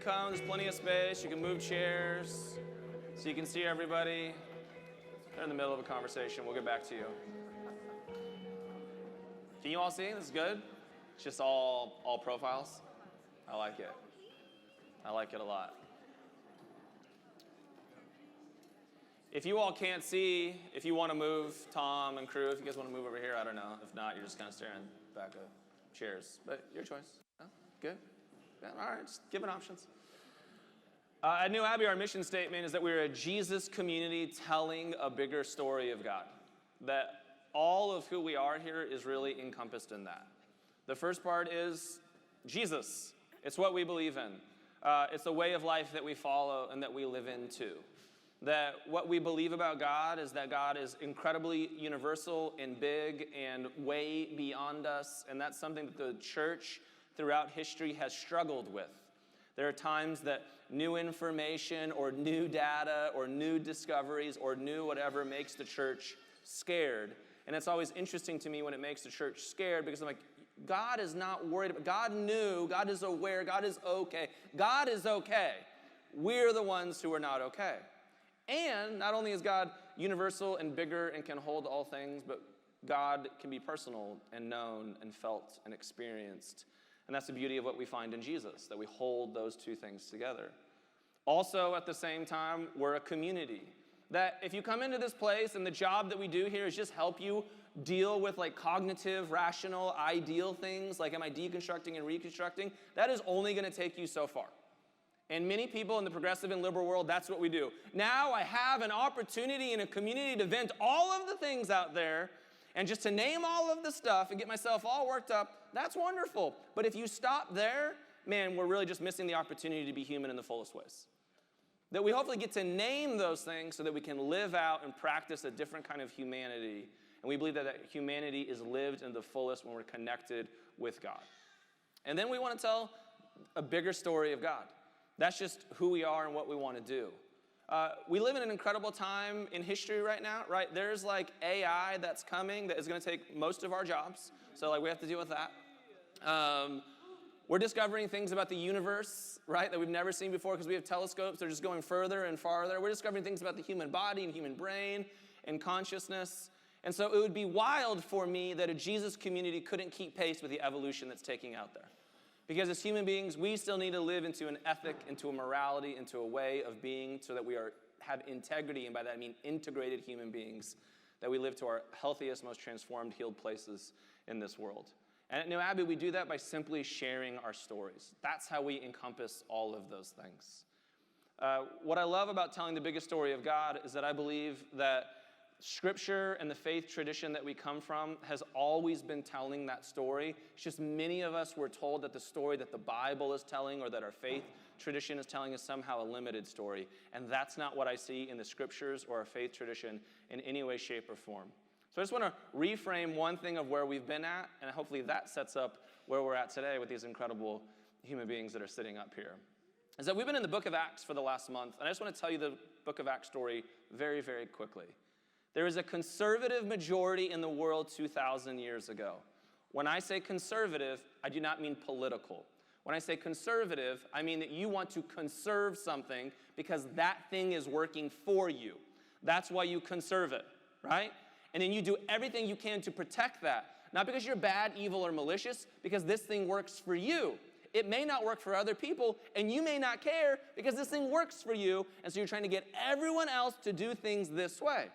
come. There's plenty of space. You can move chairs so you can see everybody. They're in the middle of a conversation. We'll get back to you. Can you all see? This is good. It's just all profiles. I like it. I like it a lot. If you all can't see, if you want to move, Tom and crew, if you guys want to move over here, I don't know. If not, you're just kind of staring back at chairs. But your choice. Oh, good. Yeah, all right, just giving options. At New Abbey, our mission statement is that we're a Jesus community telling a bigger story of God. That all of who we are here is really encompassed in that. The first part is Jesus. It's what we believe in. It's the way of life that we follow and that we live into. That what we believe about God is that God is incredibly universal and big and way beyond us, and that's something that the church throughout history has struggled with. There are times that new information or new data or new discoveries or new whatever makes the church scared. And it's always interesting to me when it makes the church scared, because I'm like, God is not worried about, God knew, God is aware, God is okay. God is okay. We're the ones who are not okay. And not only is God universal and bigger and can hold all things, but God can be personal and known and felt and experienced. And that's the beauty of what we find in Jesus, that we hold those two things together. Also, at the same time, we're a community. That if you come into this place and the job that we do here is just help you deal with like cognitive, rational, ideal things, like am I deconstructing and reconstructing, that is only going to take you so far. And many people in the progressive and liberal world, that's what we do. Now I have an opportunity in a community to vent all of the things out there and just to name all of the stuff and get myself all worked up. That's wonderful. But if you stop there, man, we're really just missing the opportunity to be human in the fullest ways. That we hopefully get to name those things so that we can live out and practice a different kind of humanity. And we believe that that humanity is lived in the fullest when we're connected with God. And then we want to tell a bigger story of God. That's just who we are and what we want to do. We live in an incredible time in history right now, right? There's like AI that's coming that is going to take most of our jobs. So like we have to deal with that. We're discovering things about the universe, right, that we've never seen before because we have telescopes. They're just going further and farther. We're discovering things about the human body and human brain and consciousness. And so it would be wild for me that a Jesus community couldn't keep pace with the evolution that's taking out there. Because as human beings, we still need to live into an ethic, into a morality, into a way of being so that we have integrity, and by that I mean integrated human beings, that we live to our healthiest, most transformed, healed places in this world. And at New Abbey, we do that by simply sharing our stories. That's how we encompass all of those things. What I love about telling the biggest story of God is that I believe that Scripture and the faith tradition that we come from has always been telling that story. It's just many of us were told that the story that the Bible is telling or that our faith tradition is telling is somehow a limited story. And that's not what I see in the Scriptures or our faith tradition in any way, shape, or form. So I just want to reframe one thing of where we've been at, and hopefully that sets up where we're at today with these incredible human beings that are sitting up here. Is that we've been in the book of Acts for the last month, and I just want to tell you the book of Acts story very, very quickly. There was a conservative majority in the world 2,000 years ago. When I say conservative, I do not mean political. When I say conservative, I mean that you want to conserve something because that thing is working for you. That's why you conserve it, right? And then you do everything you can to protect that. Not because you're bad, evil, or malicious, because this thing works for you. It may not work for other people, and you may not care because this thing works for you, and so you're trying to get everyone else to do things this way.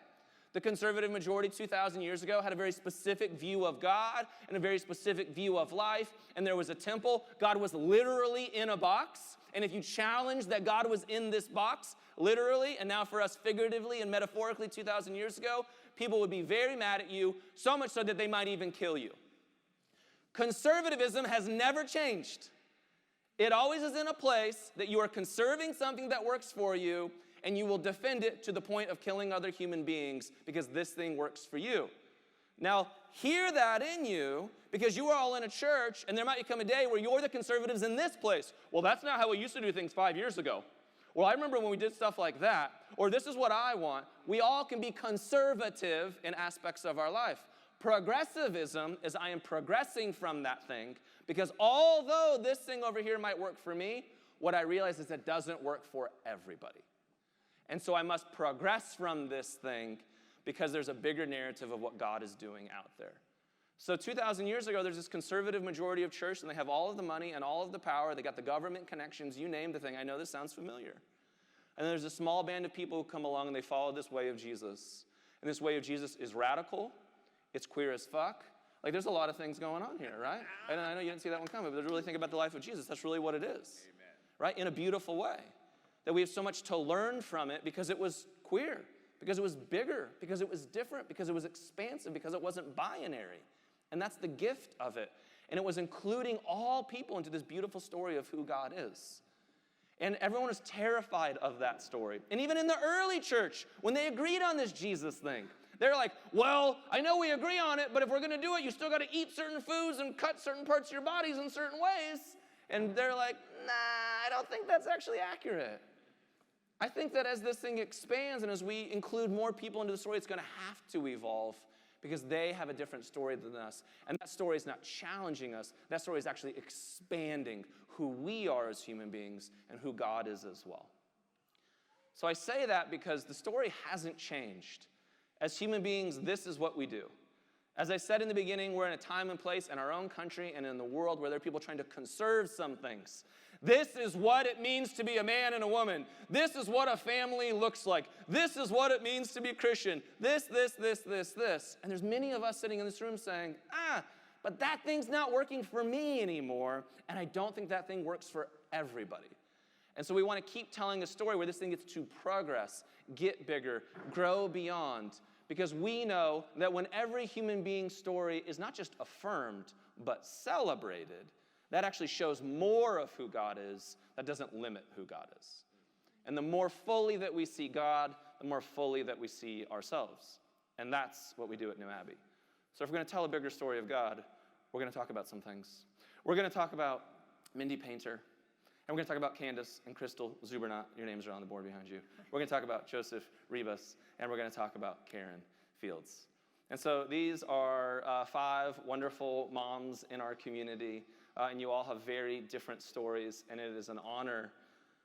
The conservative majority 2,000 years ago had a very specific view of God and a very specific view of life, and there was a temple. God was literally in a box, and if you challenged that God was in this box, literally, and now for us figuratively and metaphorically 2,000 years ago, people would be very mad at you, so much so that they might even kill you. Conservatism has never changed. It always is in a place that you are conserving something that works for you, and you will defend it to the point of killing other human beings because this thing works for you. Now, hear that in you, because you are all in a church, and there might come a day where you're the conservatives in this place. Well, that's not how we used to do things 5 years ago. Well, I remember when we did stuff like that. Or this is what I want. We all can be conservative in aspects of our life. Progressivism is I am progressing from that thing, because although this thing over here might work for me, what I realize is it doesn't work for everybody. And so I must progress from this thing because there's a bigger narrative of what God is doing out there. So 2,000 years ago, there's this conservative majority of church, and they have all of the money and all of the power. They got the government connections, you name the thing. I know this sounds familiar. And then there's a small band of people who come along, and they follow this way of Jesus. And this way of Jesus is radical. It's queer as fuck. Like, there's a lot of things going on here, right? And I know you didn't see that one coming, but really think about the life of Jesus. That's really what it is, amen, right? In a beautiful way. That we have so much to learn from it because it was queer, because it was bigger, because it was different, because it was expansive, because it wasn't binary. And that's the gift of it. And it was including all people into this beautiful story of who God is. And everyone was terrified of that story. And even in the early church, when they agreed on this Jesus thing, they're like, well, I know we agree on it, but if we're going to do it, you still got to eat certain foods and cut certain parts of your bodies in certain ways. And they're like, nah, I don't think that's actually accurate. I think that as this thing expands and as we include more people into the story, it's going to have to evolve because they have a different story than us. And that story is not challenging us. That story is actually expanding who we are as human beings and who God is as well. So I say that because the story hasn't changed. As human beings, this is what we do. As I said in the beginning, we're in a time and place in our own country and in the world where there are people trying to conserve some things. This is what it means to be a man and a woman. This is what a family looks like. This is what it means to be Christian. This. And there's many of us sitting in this room saying, but that thing's not working for me anymore, and I don't think that thing works for everybody. And so we want to keep telling a story where this thing gets to progress, get bigger, grow beyond, because we know that when every human being's story is not just affirmed, but celebrated, that actually shows more of who God is. That doesn't limit who God is. And the more fully that we see God, the more fully that we see ourselves. And that's what we do at New Abbey. So if we're going to tell a bigger story of God, we're going to talk about some things. We're going to talk about Mindy Painter. And we're going to talk about Candace and Crystal Zubernat. Your names are on the board behind you. We're going to talk about Joseph Rivas. And we're going to talk about Karen Fields. And so these are 5 wonderful moms in our community. And you all have very different stories, and it is an honor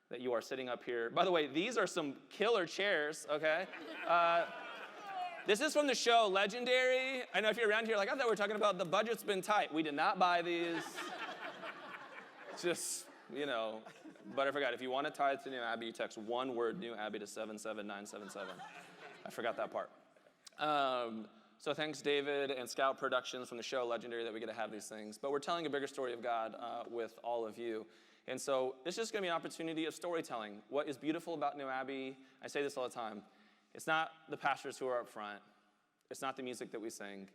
that you are sitting up here. By the way, these are some killer chairs, okay? This is from the show Legendary. I know if you're around here, like, I thought we were talking about the budget's been tight. We did not buy these. Just, but I forgot. If you want to tithe to New Abbey, you text one word, New Abbey, to 77977. I forgot that part. So thanks, David and Scout Productions from the show Legendary that we get to have these things. But we're telling a bigger story of God with all of you. And so this is just going to be an opportunity of storytelling. What is beautiful about New Abbey, I say this all the time, it's not the pastors who are up front. It's not the music that we sing.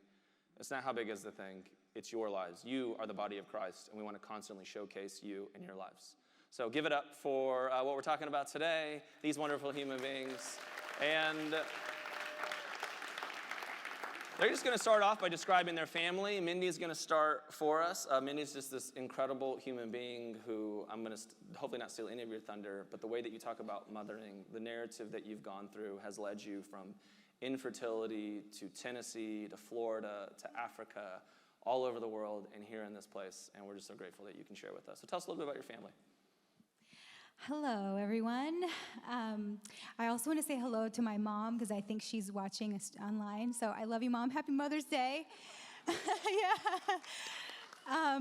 It's not how big is the thing. It's your lives. You are the body of Christ, and we want to constantly showcase you and your lives. So give it up for what we're talking about today, these wonderful human beings. And they're just going to start off by describing their family. Mindy's going to start for us. Mindy's just this incredible human being who I'm going to hopefully not steal any of your thunder, but the way that you talk about mothering, the narrative that you've gone through has led you from infertility to Tennessee to Florida to Africa, all over the world and here in this place. And we're just so grateful that you can share with us. So tell us a little bit about your family. Hello, everyone. I also want to say hello to my mom because I think she's watching us online. So I love you, Mom. Happy Mother's Day. My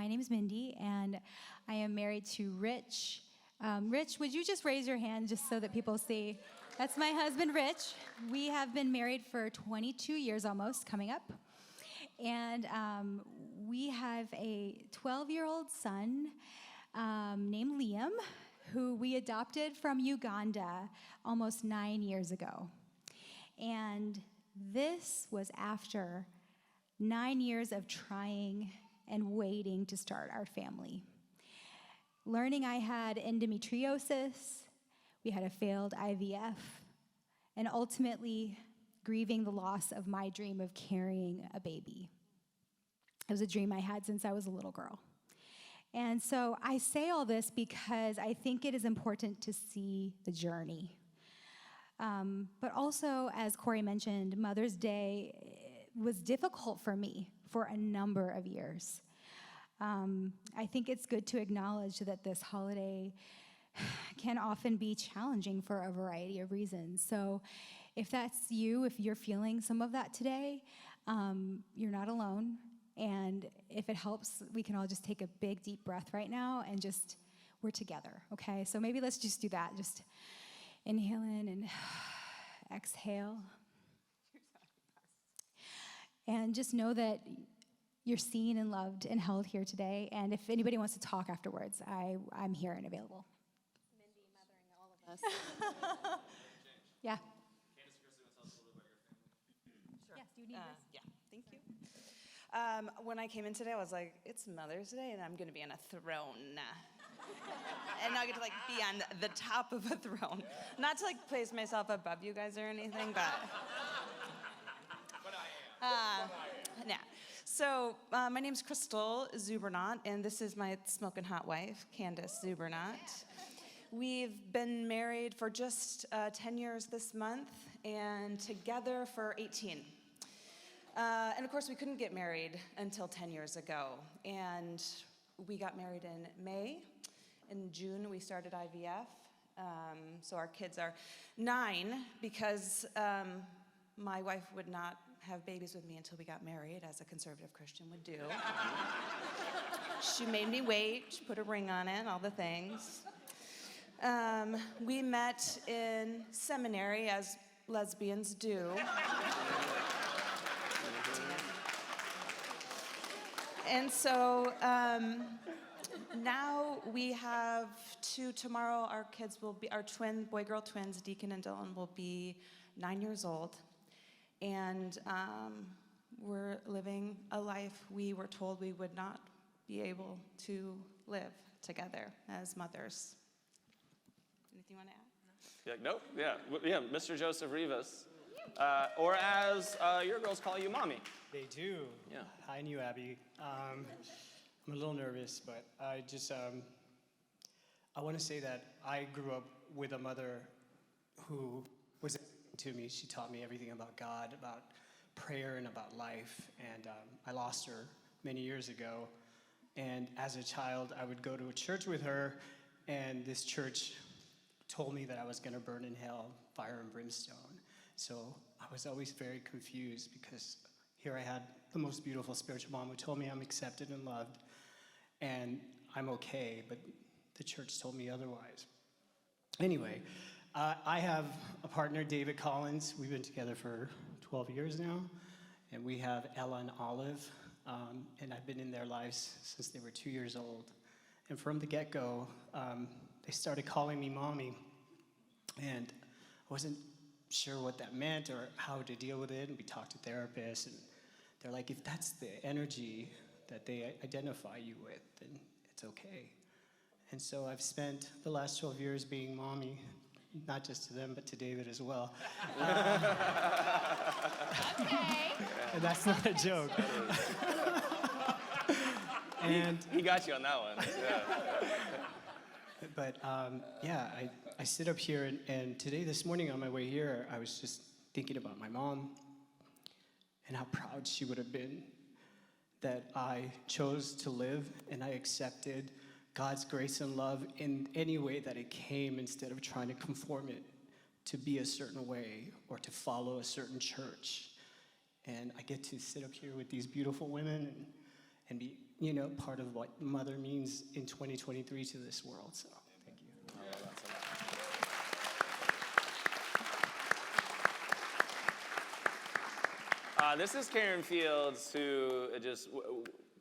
name is Mindy, and I am married to Rich. Rich, would you just raise your hand just so that people see? That's my husband, Rich. We have been married for 22 years almost, coming up. And we have a 12-year-old son named Liam, who we adopted from Uganda almost 9 years ago. And this was after 9 years of trying and waiting to start our family. Learning I had endometriosis, we had a failed IVF, and ultimately grieving the loss of my dream of carrying a baby. It was a dream I had since I was a little girl. And so I say all this because I think it is important to see the journey. But also, as Corey mentioned, Mother's Day was difficult for me for a number of years. I think it's good to acknowledge that this holiday can often be challenging for a variety of reasons. So if that's you, if you're feeling some of that today, you're not alone. And if it helps, we can all just take a big, deep breath right now and just, we're together, okay? So maybe let's just do that. Just inhale in and exhale. And just know that you're seen and loved and held here today. And if anybody wants to talk afterwards, I'm here and available. Mindy mothering all of us. Yeah. Candace, Christy, want to tell us a little bit about your family? Sure. Yes, do you need this? Yeah, thank you. When I came in today, I was like, it's Mother's Day, and I'm going to be on a throne. And I get to, like, be on the top of a throne. Not to, like, place myself above you guys or anything, but... Yeah. So, my name's Crystal Zubernat, and this is my smoking hot wife, Candace Zubernat. We've been married for just 10 years this month, and together for 18. And of course, we couldn't get married until 10 years ago. And we got married in May. In June, we started IVF. So our kids are 9 because my wife would not have babies with me until we got married, as a conservative Christian would do. She made me wait, she put a ring on it, all the things. We met in seminary, as lesbians do. And so now we have 2. Tomorrow our kids will be, our twin, boy-girl twins, Deacon and Dylan, will be 9 years old. And we're living a life we were told we would not be able to live together as mothers. Anything you want to add? Yeah, nope. Yeah, Mr. Joseph Rivas, or as your girls call you, Mommy. They do. Yeah. I knew Abby. I'm a little nervous, but I just, I want to say that I grew up with a mother who was to me. She taught me everything about God, about prayer, and about life. And I lost her many years ago. And as a child, I would go to a church with her, and this church told me that I was going to burn in hell, fire and brimstone. So I was always very confused, because here I had the most beautiful spiritual mom who told me I'm accepted and loved, and I'm okay, but the church told me otherwise. Anyway, I have a partner, David Collins. We've been together for 12 years now, and we have Ella and Olive, and I've been in their lives since they were 2 years old. And from the get-go, they started calling me Mommy, and I wasn't sure what that meant or how to deal with it, and we talked to therapists, and they're like, if that's the energy that they identify you with, then it's okay. And so I've spent the last 12 years being Mommy, not just to them, but to David as well. Okay. And that's not a joke. And He got you on that one. Yeah. But yeah, I sit up here, and today, this morning on my way here, I was just thinking about my mom and how proud she would have been that I chose to live and I accepted God's grace and love in any way that it came, instead of trying to conform it to be a certain way or to follow a certain church. And I get to sit up here with these beautiful women and be, part of what mother means in 2023 to this world. So thank you. I love that so much. This is Karen Fields, who just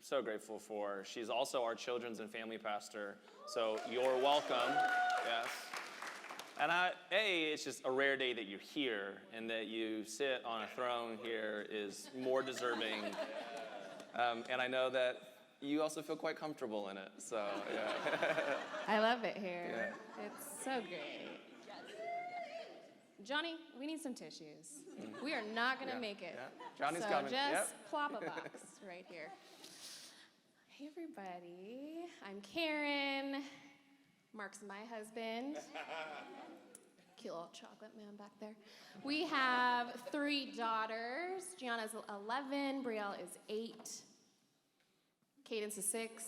so grateful for. She's also our children's and family pastor, so you're welcome. Yes. And it's just a rare day that you're here, and that you sit on a throne here is more deserving. And I know that you also feel quite comfortable in it, so yeah. I love it here. Yeah. It's so great. Johnny, we need some tissues. We are not going to Yeah, make it. yeah. Johnny's so coming. just Yep. plop a box right here. Hey, everybody. I'm Karen. Mark's my husband. Cute little chocolate man back there. We have 3 daughters. Gianna's 11. Brielle is 8. Cadence is 6.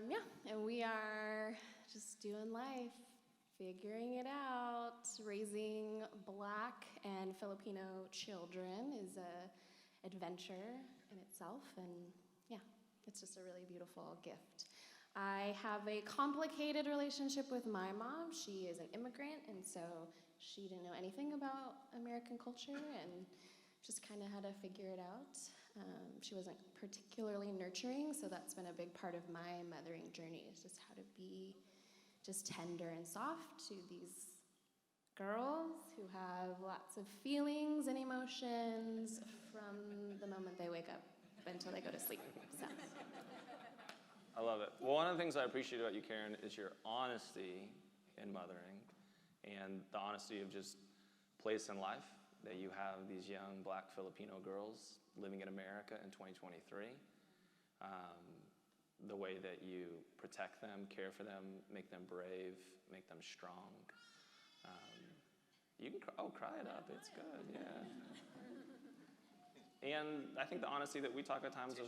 Yeah, and we are just doing life, figuring it out. Raising Black and Filipino children is a adventure in itself, and yeah, it's just a really beautiful gift. I have a complicated relationship with my mom. She is an immigrant, and so she didn't know anything about American culture and just kind of had to figure it out. She wasn't particularly nurturing, so that's been a big part of my mothering journey, is just how to be just tender and soft to these girls who have lots of feelings and emotions from the moment they wake up until they go to sleep. So. I love it. Well, one of the things I appreciate about you, Karen, is your honesty in mothering and the honesty of just place in life, that you have these young Black Filipino girls living in America in 2023. The way that you protect them, care for them, make them brave, make them strong. You can cry it up. It's good, yeah. And I think the honesty that we talk at times of,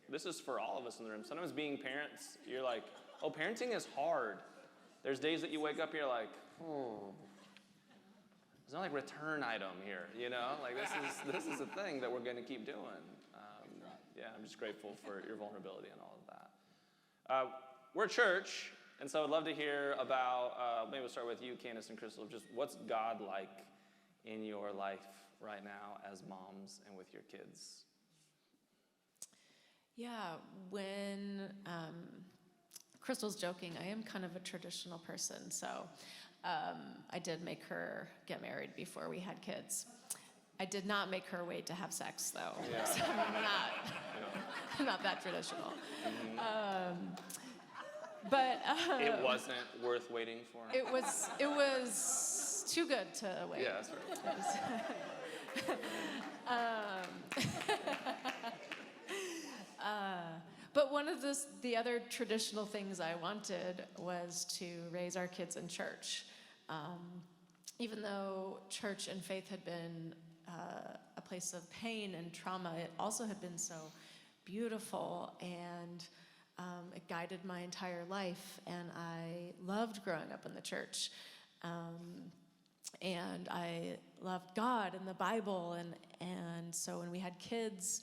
this is for all of us in the room. Sometimes being parents, you're like, oh, parenting is hard. There's days that you wake up, you're like, oh, there's no like return item here, you know? Like this is a thing that we're gonna keep doing. Yeah, I'm just grateful for your vulnerability and all of that. We're a church, and so I'd love to hear about, maybe we'll start with you, Candace and Crystal, just what's God like in your life right now as moms and with your kids? Yeah, when Crystal's joking, I am kind of a traditional person, so I did make her get married before we had kids. I did not make her wait to have sex, though. Yeah. So I'm not that traditional. But It wasn't worth waiting for? it was too good to wait. Yeah, that's right. But one of the other traditional things I wanted was to raise our kids in church. Even though church and faith had been a place of pain and trauma, it also had been so beautiful, and it guided my entire life, and I loved growing up in the church. And I loved God and the Bible, and so when we had kids,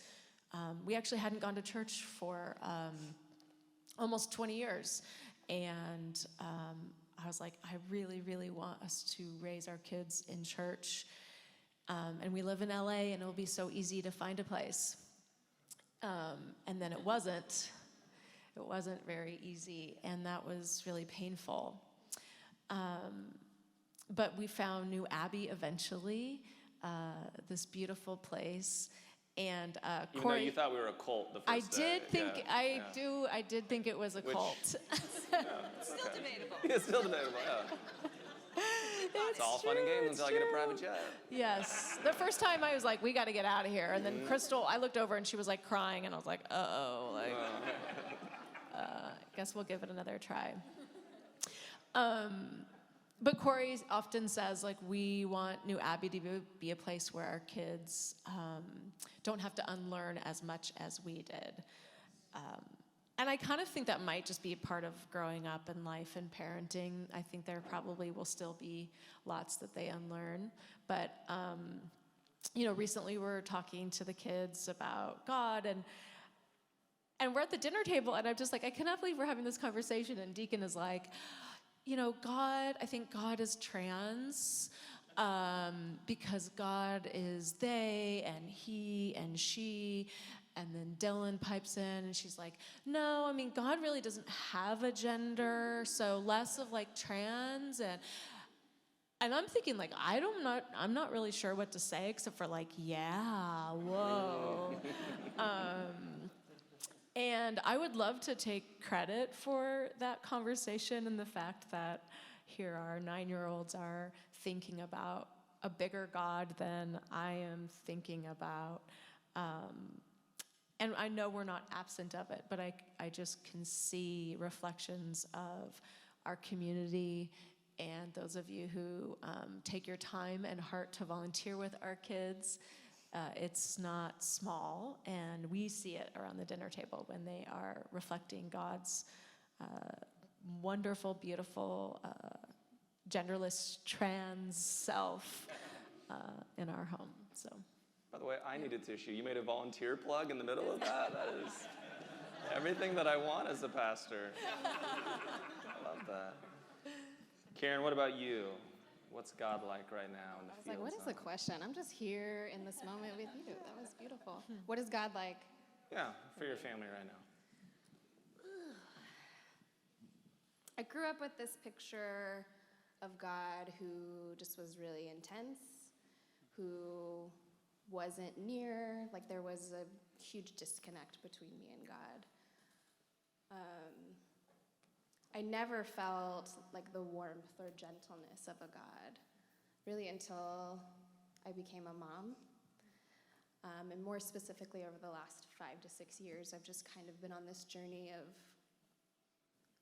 we actually hadn't gone to church for almost 20 years, and I was like, I really, really want us to raise our kids in church, and we live in LA, and it'll be so easy to find a place. And then it wasn't very easy, and that was really painful. But we found New Abbey eventually, this beautiful place. And Even Corey, though you thought we were a cult the I first day. did think I did think it was a cult. Still debatable. It's still debatable, yeah. It's all fun and games until I get a private jet. Yes. The first time I was like, we got to get out of here. And then Crystal, I looked over and she was like crying, and I was like, uh-oh, like, guess we'll give it another try. But Corey often says, like, we want New Abbey to be a place where our kids don't have to unlearn as much as we did. And I kind of think that might just be a part of growing up in life and parenting. I think there probably will still be lots that they unlearn. But, recently we were talking to the kids about God, and we're at the dinner table, and I'm just like, I cannot believe we're having this conversation. And Deacon is like, God, I think God is trans, because God is they and he and she. And then Dylan pipes in, and she's like, no, I mean, God really doesn't have a gender, so less of like trans. And I'm thinking, like, I'm not really sure what to say except for like, yeah, whoa. And I would love to take credit for that conversation and the fact that here our 9-year-olds are thinking about a bigger God than I am thinking about. And I know we're not absent of it, but I just can see reflections of our community and those of you who take your time and heart to volunteer with our kids. It's not small, and we see it around the dinner table when they are reflecting God's wonderful, beautiful, genderless, trans self in our home. So, By the way, I need a tissue. You made a volunteer plug in the middle of that? That is everything that I want as a pastor. I love that. Karen, what about you? What's God like right now in the I was like, what is the question? I'm just here in this moment with you. That was beautiful. What is God like? Yeah, for your family right now. I grew up with this picture of God who just was really intense, who wasn't near, like there was a huge disconnect between me and God. I never felt like the warmth or gentleness of a God, really until I became a mom. And more specifically, over the last 5 to 6 years, I've just kind of been on this journey of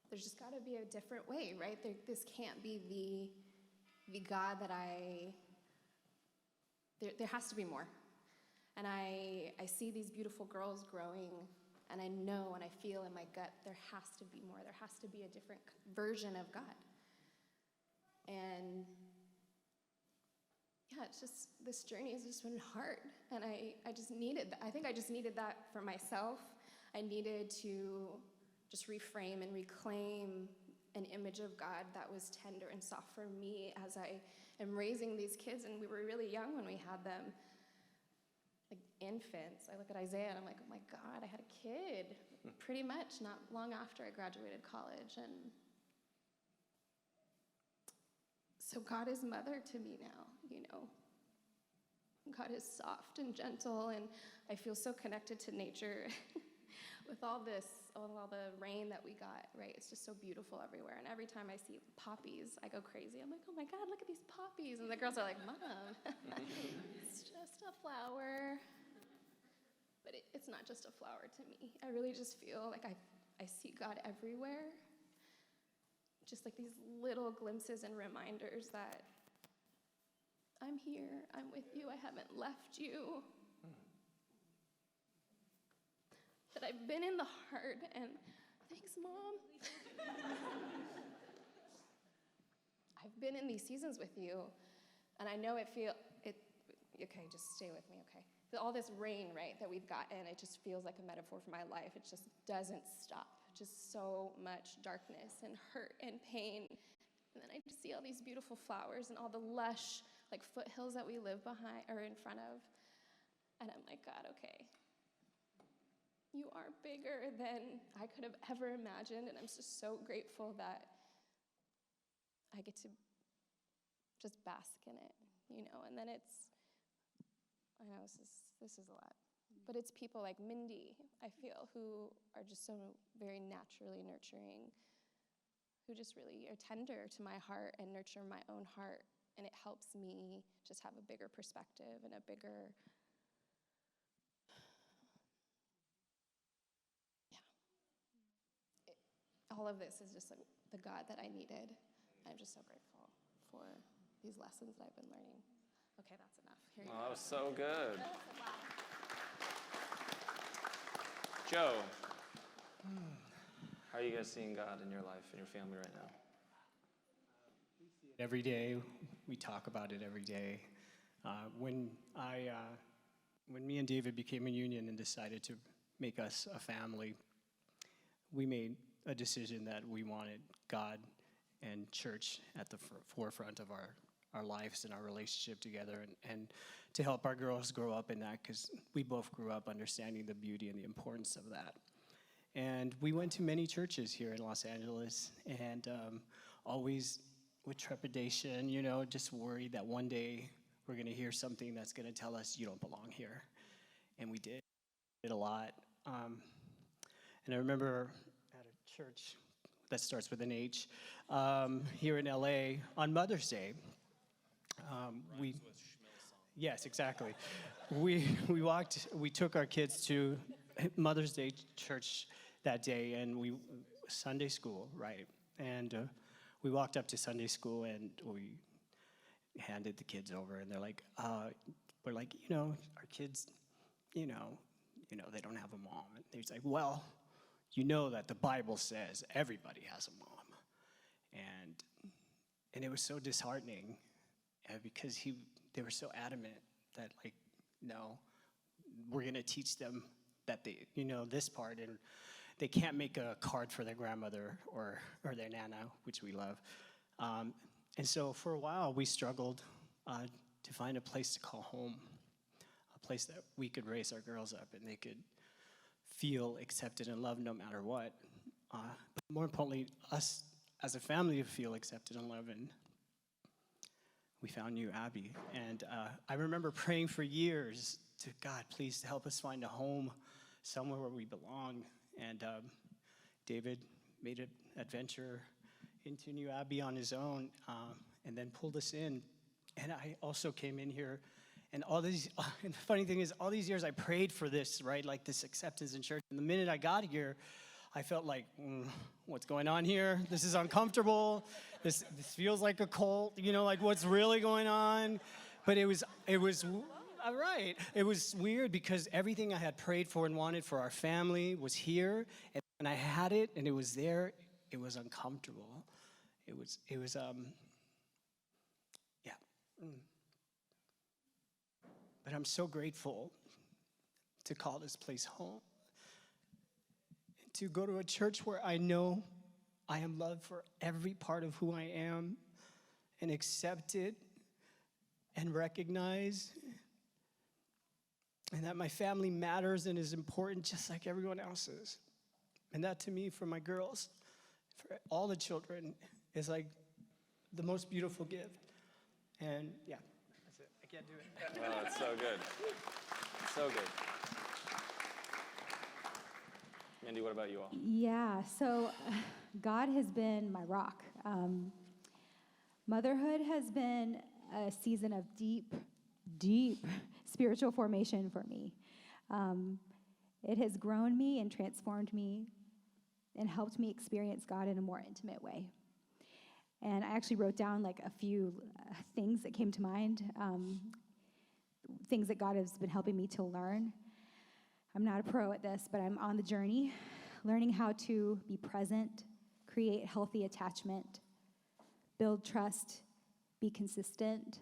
there's just got to be a different way, right? This can't be the God that there has to be more. And I see these beautiful girls growing, and I know and I feel in my gut there has to be more. There has to be a different version of God. And yeah, it's just, this journey has just been hard. And I just needed that. I think I just needed that for myself. I needed to just reframe and reclaim an image of God that was tender and soft for me as I am raising these kids. And we were really young when we had them, like infants. I look at Isaiah and I'm like, oh my God, I had a kid pretty much not long after I graduated college. And so God is mother to me now, you know. God is soft and gentle, and I feel so connected to nature with all the rain that we got, right? It's just so beautiful everywhere. And every time I see poppies, I go crazy. I'm like, oh my God, look at these poppies. And the girls are like, Mom, it's just a flower. But it's not just a flower to me. I really just feel like I see God everywhere. Just like these little glimpses and reminders that I'm here, I'm with you, I haven't left you. That I've been in the hard, and thanks, Mom. I've been in these seasons with you, and I know okay, just stay with me, okay? All this rain, right, that we've gotten, it just feels like a metaphor for my life. It just doesn't stop. Just so much darkness and hurt and pain. And then I just see all these beautiful flowers and all the lush, like, foothills that we live behind or in front of. And I'm like, God, okay. You are bigger than I could have ever imagined, and I'm just so grateful that I get to just bask in it, you know. And then I know this is a lot, but it's people like Mindy, I feel, who are just so very naturally nurturing, who just really are tender to my heart and nurture my own heart, and it helps me just have a bigger perspective and a bigger. All of this is just like the God that I needed. I'm just so grateful for these lessons that I've been learning. Okay, that's enough. Here you go. That was so good. Joe, how are you guys seeing God in your life and your family right now? Every day, we talk about it every day. When me and David became a union and decided to make us a family, we made a decision that we wanted God and church at the forefront of our lives and our relationship together, and to help our girls grow up in that, because we both grew up understanding the beauty and the importance of that. And we went to many churches here in Los Angeles, and always with trepidation, you know, just worried that one day we're going to hear something that's going to tell us you don't belong here. And we did a lot. And I remember at a church that starts with an H here in LA on Mother's Day. Yes, exactly. We took our kids to Mother's Day church that day, and Sunday school, right? And we walked up to Sunday school, and we handed the kids over, and they're like, we're like, our kids, you know, they don't have a mom. And he's like, well, you know that the Bible says everybody has a mom. And it was so disheartening because they were so adamant that, like, no, we're going to teach them that they, this part, and they can't make a card for their grandmother or their nana, which we love. And so for a while, we struggled to find a place to call home, a place that we could raise our girls up and they could feel accepted and loved no matter what. But more importantly, us as a family to feel accepted and loved. And we found New Abbey. And I remember praying for years to God, please help us find a home somewhere where we belong. And David made an adventure into New Abbey on his own, and then pulled us in. And I also came in here, and and the funny thing is, all these years I prayed for this, right, like this acceptance in church. And the minute I got here, I felt like, what's going on here? This is uncomfortable. This feels like a cult, like what's really going on? But it was all right. It was weird because everything I had prayed for and wanted for our family was here, and when I had it and it was there, it was uncomfortable. It was yeah. But I'm so grateful to call this place home, to go to a church where I know I am loved for every part of who I am, and accepted and recognized, and that my family matters and is important just like everyone else's. And that, to me, for my girls, for all the children, is like the most beautiful gift. And yeah, that's it. I can't do it. Well, it's so good. So good. Mindy, what about you all? Yeah, so God has been my rock. Motherhood has been a season of deep, deep spiritual formation for me. It has grown me and transformed me and helped me experience God in a more intimate way. And I actually wrote down like a few things that came to mind, things that God has been helping me to learn. I'm not a pro at this, but I'm on the journey, learning how to be present, create healthy attachment, build trust, be consistent,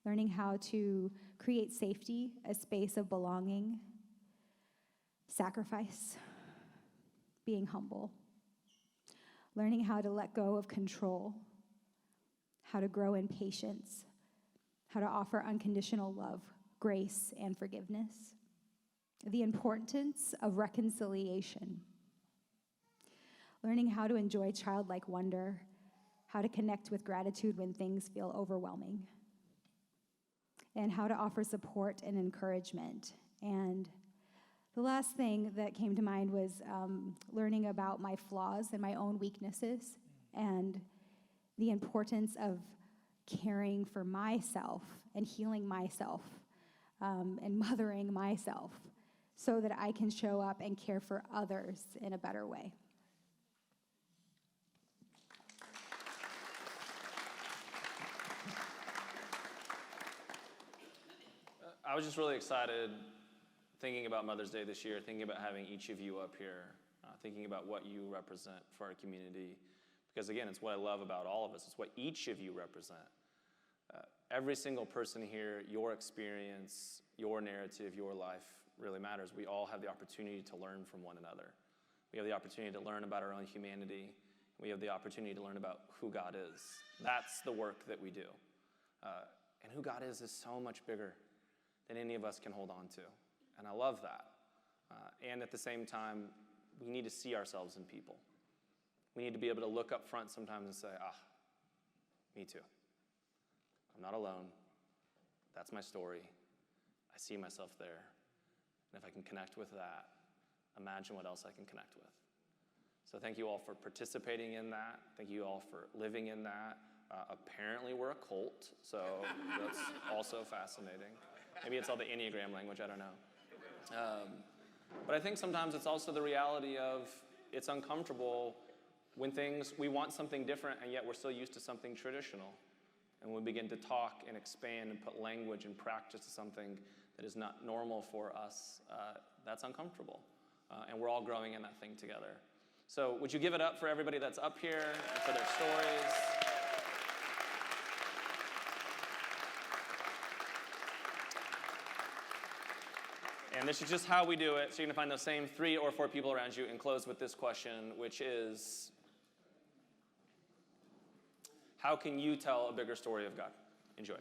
learning how to create safety, a space of belonging, sacrifice, being humble, learning how to let go of control, how to grow in patience, how to offer unconditional love, grace, and forgiveness, the importance of reconciliation, learning how to enjoy childlike wonder, how to connect with gratitude when things feel overwhelming, and how to offer support and encouragement. And the last thing that came to mind was learning about my flaws and my own weaknesses and the importance of caring for myself and healing myself and mothering myself so that I can show up and care for others in a better way. I was just really excited thinking about Mother's Day this year, thinking about having each of you up here, thinking about what you represent for our community. Because again, it's what I love about all of us. It's what each of you represent. Every single person here, your experience, your narrative, your life really matters. We all have the opportunity to learn from one another. We have the opportunity to learn about our own humanity. We have the opportunity to learn about who God is. That's the work that we do. And who God is so much bigger than any of us can hold on to. And I love that. And at the same time, we need to see ourselves in people. We need to be able to look up front sometimes and say, me too. I'm not alone. That's my story. I see myself there. And if I can connect with that, imagine what else I can connect with. So thank you all for participating in that. Thank you all for living in that. Apparently we're a cult, so that's also fascinating. Maybe it's all the Enneagram language, I don't know. But I think sometimes it's also the reality of it's uncomfortable when we want something different and yet we're still used to something traditional. And when we begin to talk and expand and put language and practice to something that is not normal for us, that's uncomfortable. And we're all growing in that thing together. So would you give it up for everybody that's up here and for their stories? And this is just how we do it. So you're going to find those same 3 or 4 people around you and close with this question, which is, how can you tell a bigger story of God? Enjoy.